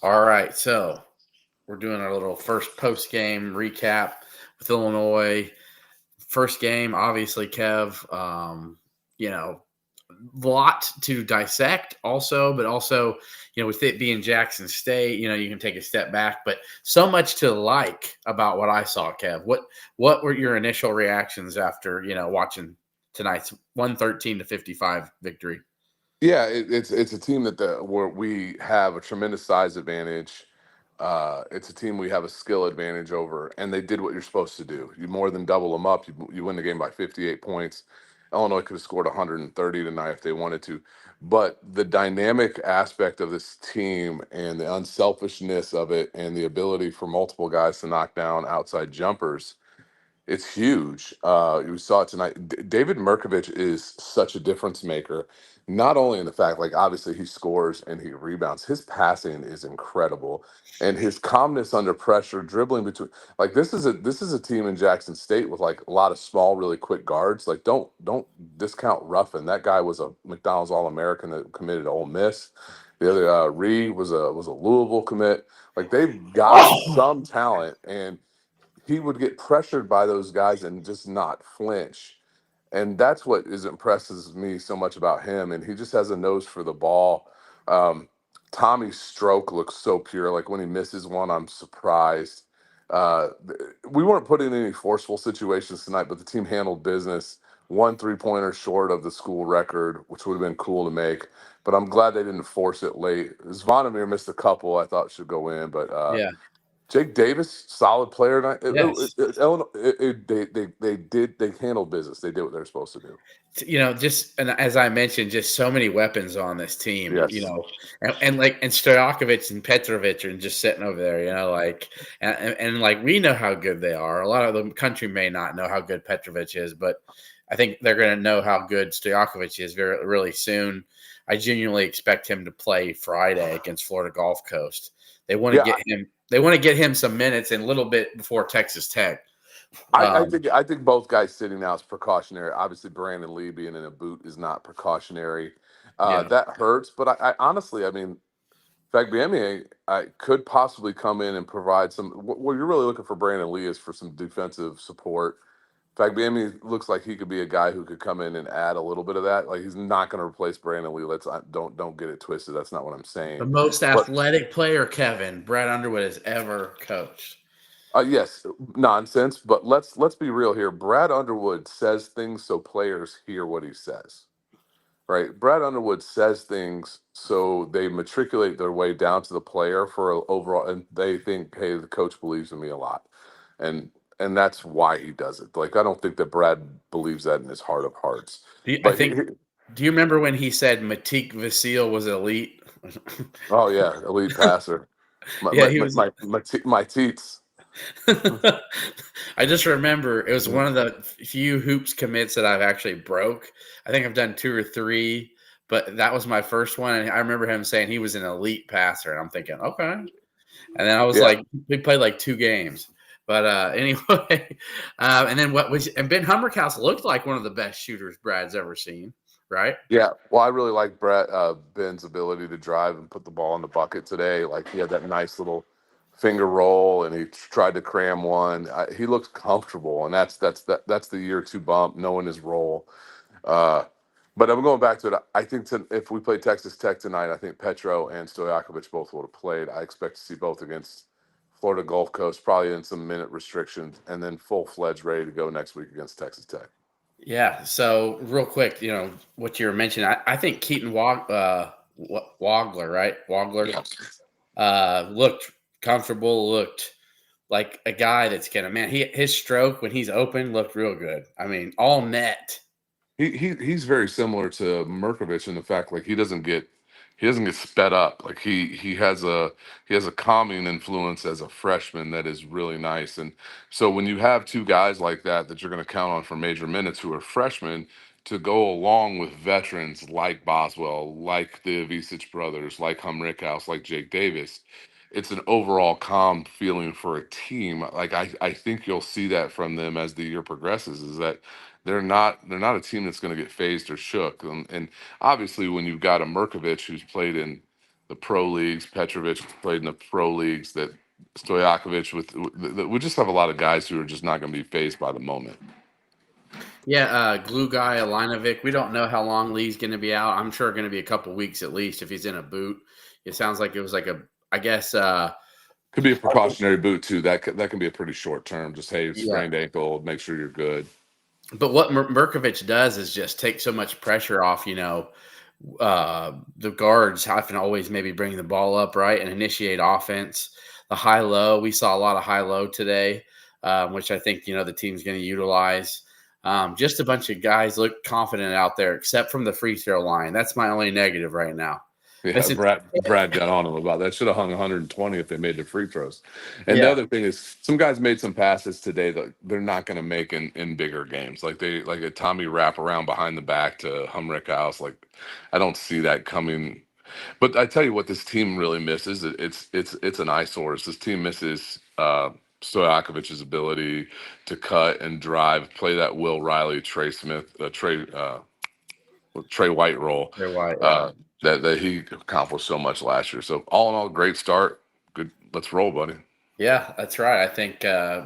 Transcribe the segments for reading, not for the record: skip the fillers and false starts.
All right, so we're doing our little first post game recap with Illinois. First game, obviously, Kev. You know, lot to dissect, also, but also, with it being Jackson State, you can take a step back. But so much to like about what I saw, Kev. What were your initial reactions after watching tonight's 113-55 victory? Yeah, it's a team where we have a tremendous size advantage. It's a team we have a skill advantage over, and they did what you're supposed to do. You more than double them up. You win the game by 58 points. Illinois could have scored 130 tonight if they wanted to, but the dynamic aspect of this team and the unselfishness of it, and the ability for multiple guys to knock down outside jumpers, it's huge. You saw it tonight. David Merkovich is such a difference maker, not only in the fact, like, obviously he scores and he rebounds. His passing is incredible, and his calmness under pressure, dribbling between. Like, this is a team in Jackson State with like a lot of small, really quick guards. Like, don't discount Ruffin. That guy was a McDonald's All American that committed to Ole Miss. The other Reed was a Louisville commit. Like, they've got some talent, and he would get pressured by those guys and just not flinch. And that's what impresses me so much about him. And he just has a nose for the ball. Um, Tommy's stroke looks so pure. Like, when he misses one, I'm surprised. We weren't put in any forceful situations tonight, but the team handled business. One 3-pointer short of the school record, which would have been cool to make. But I'm glad they didn't force it late. Zvonimir missed a couple I thought should go in, but Yeah. Jake Davis, solid player. Tonight. Yes. They handled business. They did what they're supposed to do. Just and as I mentioned, just so many weapons on this team. Yes. And Stojakovic and Petrovic are just sitting over there. And like we know how good they are. A lot of the country may not know how good Petrovic is, but I think they're going to know how good Stojakovic is really soon. I genuinely expect him to play Friday against Florida Gulf Coast. They want to Yeah, get him. They want to get him some minutes and a little bit before Texas Tech. I think both guys sitting now is precautionary. Obviously, Brandon Lee being in a boot is not precautionary. Yeah. That hurts, but I honestly, I mean, Fagbiemi I could possibly come in and provide some. What you're really looking for Brandon Lee is for some defensive support. Fagbiemi looks like he could be a guy who could come in and add a little bit of that. Like, he's not going to replace Brandon Lee. Don't get it twisted. That's not what I'm The saying. most But athletic player, Kevin, Brad Underwood has ever coached. yes, nonsense. But let's be real here. Brad Underwood says things so players hear what he says. Right? Brad Underwood says things so they matriculate their way down to the player for overall, and they think, hey, the coach believes in me a lot, and and that's why he does it. Like, I don't think that Brad believes that in his heart of hearts. I But think. Do you remember when he said Matik Vasile was elite? oh yeah, elite passer. My Yeah, my he my was. my, my teats. I just remember it was one of the few hoops commits that I've actually broke. I think I've done two or three, but that was my first one. And I remember him saying he was an elite passer, and I'm thinking, okay. And then I was Yeah, like, we played like two games. But anyway, and then and Ben Hummerhouse looked like one of the best shooters Brad's ever seen, right? yeah. Well, I really like Ben's ability to drive and put the ball in the bucket today. Like, he had that nice little finger roll, and he tried to cram one. He looks comfortable, and that's the year two bump, knowing his role. Uh, but I'm going back to it. I think if we play Texas Tech tonight, I think Petro and Stojakovic both would have played. I expect to see both against Florida Gulf Coast, probably in some minute restrictions, and then full fledged ready to go next week against Texas Tech. Yeah. So real quick, what you were mentioning, I think Keaton Wagler, right? Wagler, Yeah. looked comfortable, looked like a guy that's gonna his stroke when he's open looked real good. I mean, all net. He's very similar to Merkovich in the fact, like, he doesn't get sped up. Like, he has a calming influence as a freshman that is really nice. And so when you have two guys like that you're going to count on for major minutes, who are freshmen, to go along with veterans like Boswell, like the Visich brothers, like Humrickhouse, like Jake Davis, it's an overall calm feeling for a team. Like, I think you'll see that from them as the year progresses, is that they're not a team that's going to get phased or shook. And obviously, when you've got a Merkovich who's played in the pro leagues. Petrovic played in the pro leagues. That Stojakovic we just have a lot of guys who are just not going to be phased by the moment. Yeah, glue guy Alinovic. We don't know how long Lee's going to be out. I'm sure going to be a couple weeks at least if he's in a boot. It sounds like it was like I guess. Could be a precautionary boot too. That can be a pretty short term. Just hey, Yeah. sprained ankle. Make sure you're good. But what Mirkovic does is just take so much pressure off. The guards having to always maybe bring the ball up right and initiate offense. The high low. We saw a lot of high low today, which I think the team's going to utilize. Just a bunch of guys look confident out there, except from the free throw line. That's my only negative right now. Yeah, Brad got on him about that. Should have hung 120 if they made the free throws. And the Yeah, other thing is, some guys made some passes today that they're not going to make in bigger games. Like a Tommy wrap around behind the back to Humrick House. Like, I don't see that coming. But I tell you what, this team really misses. It's an eyesore. This team misses Stojakovic's ability to cut and drive, play that Will Riley, Trey White role. they're white. That he accomplished so much last year. So all in all, great start. Good. Let's roll, buddy. Yeah, that's right. I think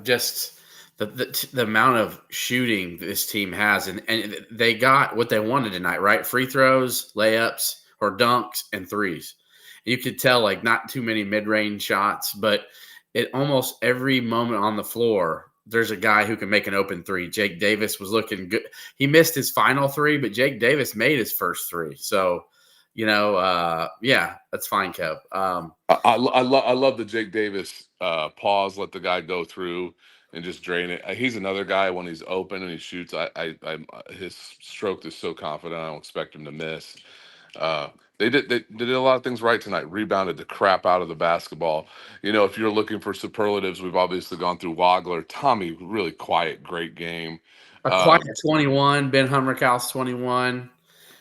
just the amount of shooting this team has, and they got what they wanted tonight, right? Free throws, layups, or dunks, and threes. You could tell like not too many mid-range shots, but at almost every moment on the floor, there's a guy who can make an open three. Jake Davis was looking good. He missed his final three, but Jake Davis made his first three. So, yeah, that's fine, Kev. I love the Jake Davis pause, let the guy go through and just drain it. He's another guy when he's open and he shoots. His stroke is so confident. I don't expect him to miss. They did a lot of things right tonight. Rebounded the crap out of the basketball. If you're looking for superlatives, we've obviously gone through Wagler. Tommy, really quiet, great game. A quiet 21, Ben Humrickhouse 21.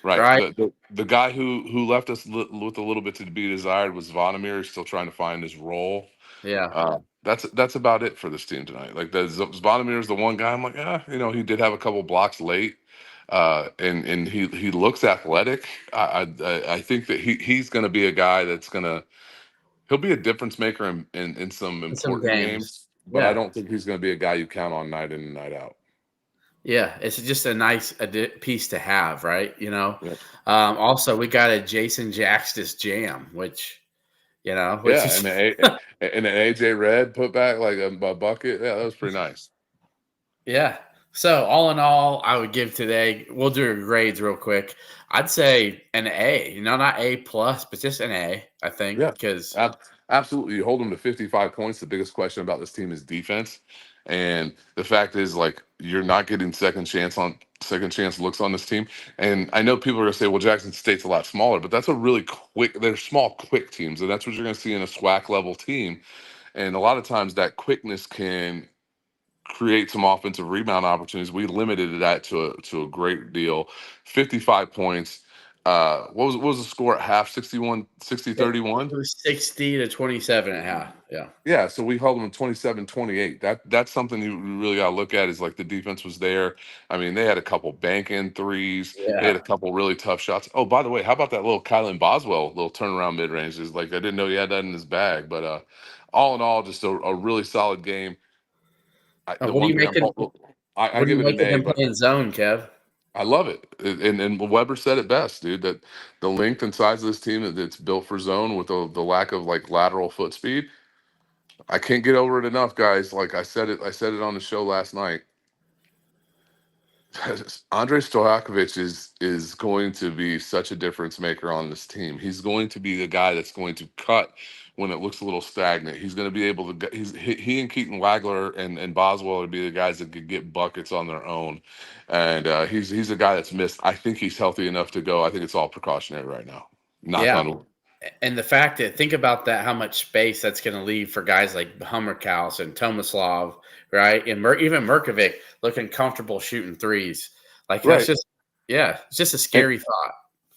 Right. The guy who left us with a little bit to be desired was Vonnemeer. Still trying to find his role. Yeah. That's about it for this team tonight. Like Vonnemeer is the one guy. I'm like, he did have a couple blocks late. And he looks athletic. I think that he's going to be a guy he'll be a difference maker in some important games. But I don't think he's going to be a guy you count on night in and night out. Yeah, it's just a nice piece to have, right? Yeah. Also, we got a Jason Jaxtis jam, which and an AJ Red put back like a bucket. Yeah, that was pretty nice. Yeah. So all in all, I would give today. We'll do grades real quick. I'd say an A. Not A plus, but just an A. I think. Yeah, because absolutely, you hold them to 55 points. The biggest question about this team is defense, and the fact is, like, you're not getting second chance looks on this team. And I know people are going to say, well, Jackson State's a lot smaller, but that's a really quick. They're small, quick teams, and that's what you're going to see in a SWAC level team. And a lot of times, that quickness can create some offensive rebound opportunities. We limited that to a great deal. 55 points. What was the score at half? 61, 60, 31? It was 60 to 27 at half. Yeah. Yeah, so we held them 27-28. That's something you really got to look at, is like the defense was there. I mean, they had a couple bank-in threes. Yeah. They had a couple really tough shots. Oh, by the way, how about that little Kylan Boswell little turnaround mid-range? Is like, I didn't know he had that in his bag. But all in all, just a really solid game. What do you make I give it an A. But playing zone, Kev? I love it. And Weber said it best, dude, that the length and size of this team, that's built for zone with the lack of like lateral foot speed. I can't get over it enough, guys. Like I said it on the show last night. Andrei Stojakovic is going to be such a difference maker on this team. He's going to be the guy that's going to cut when it looks a little stagnant. He's going to be able to. He and Keaton Wagler and Boswell would be the guys that could get buckets on their own. And he's a guy that's missed. I think he's healthy enough to go. I think it's all precautionary right now. Knock on wood. And the fact that, think about that, how much space that's going to leave for guys like Humrickhouse and Tomislav, right? And even Mirkovic looking comfortable shooting threes. Like, that's just, it's just a scary thought.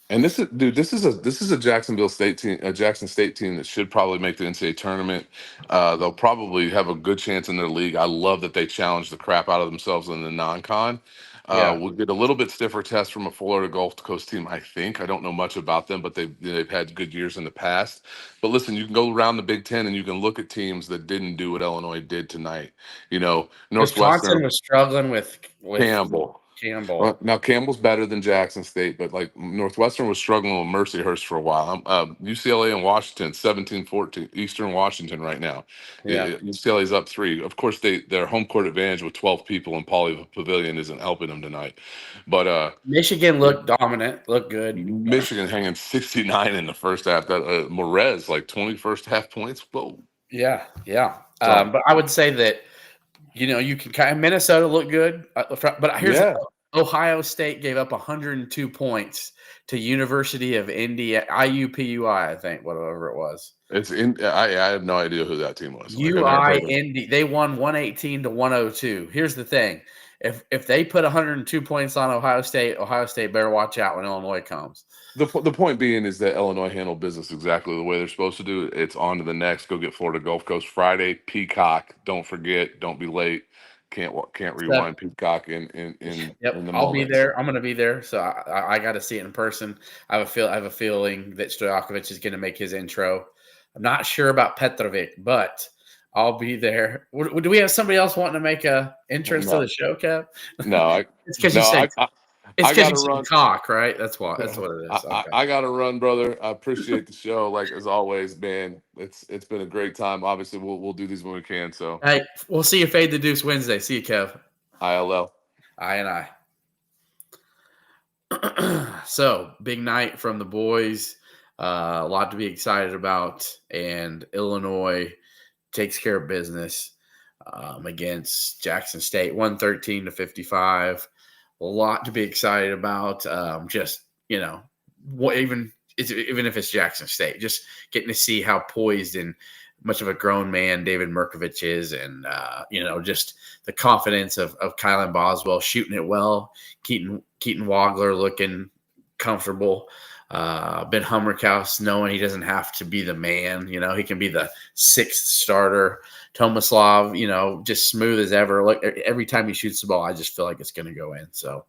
And this is a Jackson State team that should probably make the NCAA tournament. They'll probably have a good chance in their league. I love that they challenge the crap out of themselves in the non-con. Yeah. We'll get a little bit stiffer test from a Florida Gulf Coast team, I think. I don't know much about them, but they've had good years in the past. But listen, you can go around the Big Ten and you can look at teams that didn't do what Illinois did tonight. Wisconsin Northwestern, was struggling with Campbell. Campbell. Well, now Campbell's better than Jackson State, but like Northwestern was struggling with Mercyhurst for a while. UCLA and Washington, 17-14, Eastern Washington right now. Yeah. UCLA's up 3. Of course, their home court advantage with 12 people in Pauley Pavilion isn't helping them tonight. But Michigan looked dominant, looked good. Michigan hanging 69 in the first half. That Morez like 21st half points. Whoa. Yeah, yeah. So But I would say that you can kind of Minnesota look good, but here's yeah, Ohio State gave up 102 points to University of India, IUPUI, I think, whatever it was. it's in. I have no idea who that team was. Like, I've never UI heard of it. Indy, they won 118 to 102. Here's the thing: if they put 102 points on Ohio State better watch out when Illinois comes. The point being is that Illinois handled business exactly the way they're supposed to do. It's on to the next. Go get Florida Gulf Coast Friday. Peacock. Don't forget. Don't be late. Can't rewind Peacock in Yep, the I'll be moment. there. I'm going to be there, so I got to see it in person. I have a feeling that Stojakovic is going to make his intro. I'm not sure about Petrovic, but I'll be there. Do we have somebody else wanting to make a entrance to No, the show, Kev? no, It's because no. you said it's I because you gotta run. said cock, right? That's what it is. Okay. I gotta run, brother. I appreciate the show, like as always, man. It's been a great time. Obviously, we'll do these when we can. So Hey, we'll see you Fade the Deuce Wednesday. See you, Kev. ILL. I and I. So big night from the boys. A lot to be excited about, and Illinois takes care of business against Jackson State, 113 to 55. A lot to be excited about. Even if it's Jackson State, just getting to see how poised and much of a grown man David Merkovich is, and just the confidence of Kylan Boswell shooting it well, Keaton Wagler looking comfortable. Ben Hummerkaus knowing he doesn't have to be the man, he can be the sixth starter. Tomislav, just smooth as ever. Like every time he shoots the ball, I just feel like it's going to go in. So,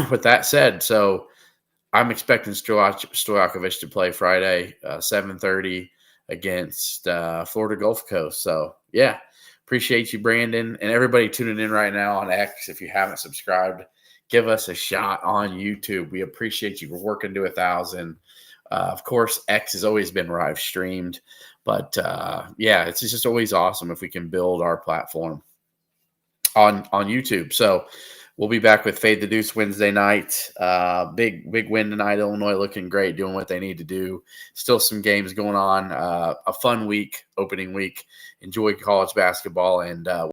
with that said, I'm expecting Stojakovic to play Friday, 7:30 against Florida Gulf Coast. So, yeah, appreciate you, Brandon, and everybody tuning in right now on X. If you haven't subscribed, give us a shot on YouTube. We appreciate you. We're working to 1,000. Of course, X has always been where I've streamed, but it's just always awesome if we can build our platform on YouTube. So we'll be back with Fade the Deuce Wednesday night. Big win tonight. Illinois looking great, doing what they need to do. Still some games going on. A fun week, opening week. Enjoy college basketball, and